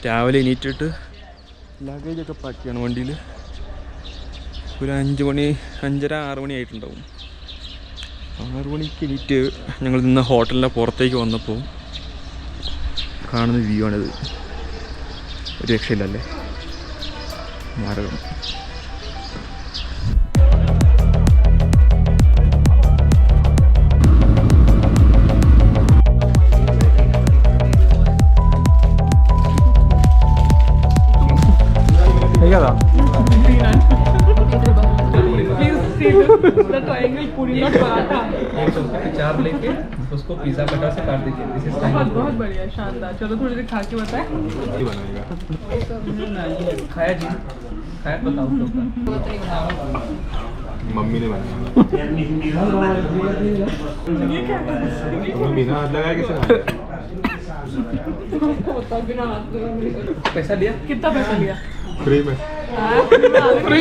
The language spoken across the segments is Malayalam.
രാവിലെ എണീറ്റിട്ട് ലഗേജൊക്കെ പാക്ക് ചെയ്യണം വണ്ടിയിൽ. ഒരു 5 മണി 5:30 6 മണി ആയിട്ടുണ്ടാവും. 6 മണിക്ക് എണീറ്റ് ഞങ്ങൾ നിന്ന് ഹോട്ടലിൻ്റെ പുറത്തേക്ക് വന്നപ്പോൾ കാണുന്ന വ്യൂ ആണിത്. ഒരു രക്ഷയില്ലല്ലേ, മാരകം. उसको पिज्जा कटर से काट दीजिए. बहुत बढ़िया, शानदार. चलो थोड़ी देर खा के बताएं. खाया जी, खाया बताओ. मम्मी ने बनाया. ये क्या कर रहे तुम्हें बिना हाथ लगाए कैसे बनाया? बिना हाथ लगाए. पैसा लिया? कितना पैसा लिया? फ्री में. फ्री.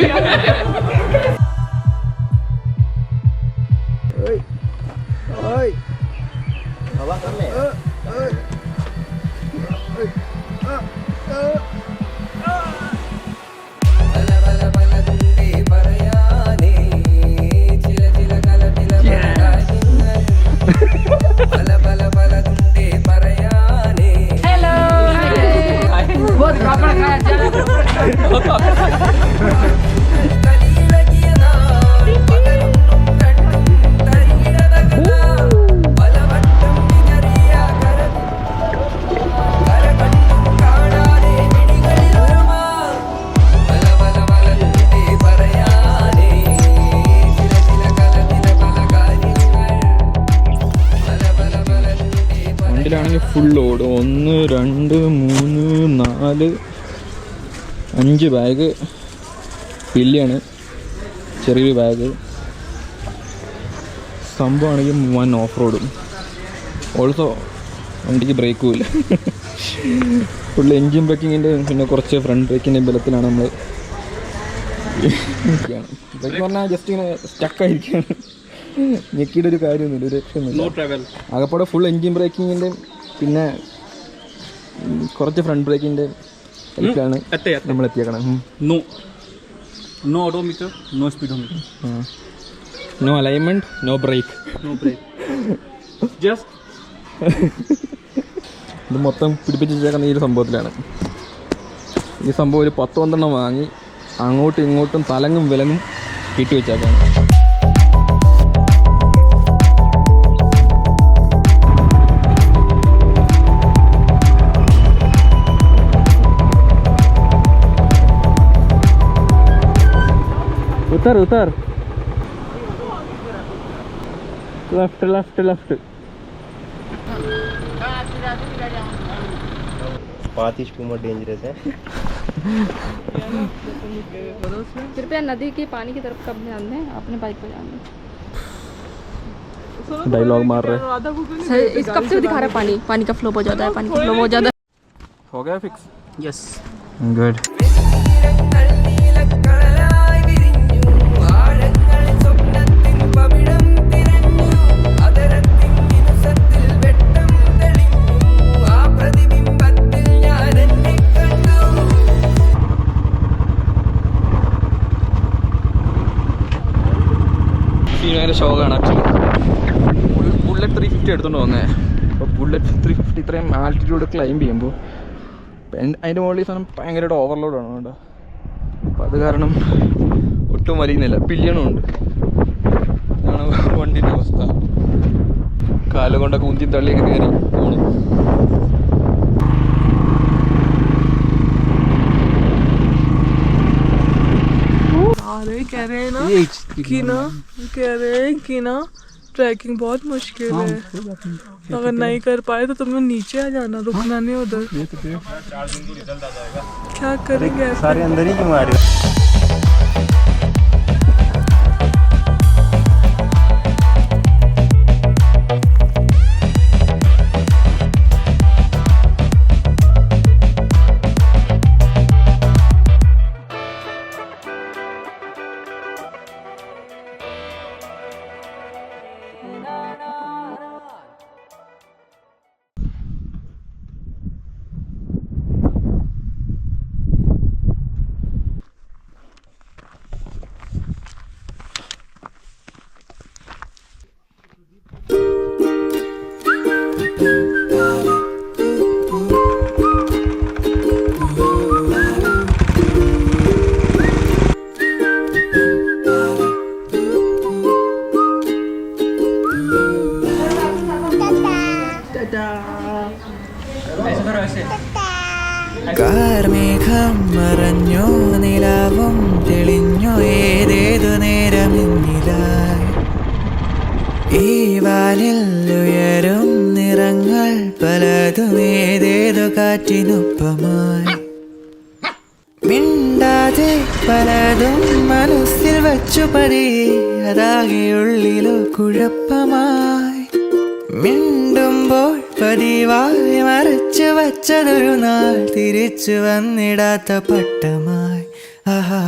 വണ്ടിയിലാണെങ്കിൽ ഫുൾ ലോഡ്. 1 2 3 4 5 ബാഗ് പില്ലാണ്, ചെറിയൊരു ബാഗ്. സംഭവമാണെങ്കിൽ 1 ഓഫ് റോഡും. ഓൾസോ വണ്ടിക്ക് ബ്രേക്കും ഇല്ല. ഫുൾ എൻജിൻ ബ്രേക്കിങ്ങിൻ്റെ പിന്നെ കുറച്ച് ഫ്രണ്ട് ബ്രേക്കിൻ്റെ ബലത്തിലാണ് നമ്മൾ ബ്രേക്ക് പറഞ്ഞാൽ ജസ്റ്റ് ഇങ്ങനെ സ്റ്റക്കായിരിക്കുകയാണ്. ഞെക്കിയുടെ ഒരു കാര്യമൊന്നുമില്ല, ഒരു രക്ഷയൊന്നുമില്ല. ആകപ്പാടെ ഫുൾ എൻജിൻ ബ്രേക്കിങ്ങിൻ്റെ പിന്നെ കുറച്ച് ഫ്രണ്ട് ബ്രേക്കിൻ്റെ ഹെൽപ്പിലാണ് നമ്മൾ എത്തിയേക്കണം. No odometer, no speedometer. No alignment, no brake. Just ഇത് മൊത്തം പിടിപ്പിച്ച് വെച്ചേക്കുന്ന ഈ ഒരു സംഭവത്തിലാണ്. ഈ സംഭവം ഒരു 10-12 വാങ്ങി അങ്ങോട്ടും ഇങ്ങോട്ടും തലങ്ങും വിലങ്ങും കെട്ടി വെച്ചേക്കാണ്. उतर उतर, left left left. Patish Kumar dangerous है. कृपया नदी के पानी की तरफ कब ध्यान दें, अपने बाइक पर ध्यान दें. डायलॉग मार रहे. इस कब से दिखा रहा है पानी, पानी का फ्लो बहुत ज़्यादा है, पानी का फ्लो बहुत ज़्यादा. हो गया फिक्स? yes. गुड. ഭയങ്കര ഷോക്കാണ് ആക്ച്വലി. ബുള്ളറ്റ് 350 എടുത്തുകൊണ്ട് വന്നേ. അപ്പോൾ ബുള്ളറ്റ് 350 ഇത്രയും ആൾട്ടിറ്റ്യൂഡ് ക്ലൈംബ് ചെയ്യുമ്പോൾ അതിൻ്റെ മുകളിൽ സാധനം ഭയങ്കരമായിട്ട് ഓവർലോഡാണ് കേട്ടോ. അപ്പോൾ അത് കാരണം ഒട്ടും വലിയുന്നില്ല. പില്യണും ഉണ്ട്. ഇതാണ് വണ്ടിൻ്റെ അവസ്ഥ. കാലുകൊണ്ടൊക്കെ ഉന്തി തള്ളിയൊക്കെ കയറി പോകണം. कह रहे हैं कि ना ट्रैकिंग बहुत मुश्किल है. अगर नहीं कर पाए तो तुम लोग नीचे आ जाना, रुकना नहीं उधर. क्या करेंगे? सारे अंदर ही क्यों आ रहे हो? ऐसे करो ऐसे കാർമേഘം മറഞ്ഞോ നിലാവും തെളിഞ്ഞോ ഏതേതു നേരമിന്നിലായി ഈ വാനിൽ ഉയരും നിറങ്ങൾ പലതും ഏതേതു കാറ്റിനൊപ്പമായി മിണ്ടാതെ പലതും മനസ്സിൽ വച്ചു പതിയെ അതാകെ ഉള്ളിലോ കുഴപ്പമായി മിണ്ടുമ്പോൾ പതിവായി മറച്ചു വച്ചതൊരു നാൾ തിരിച്ചു വന്നിടാത്ത പട്ടമായി ആഹാ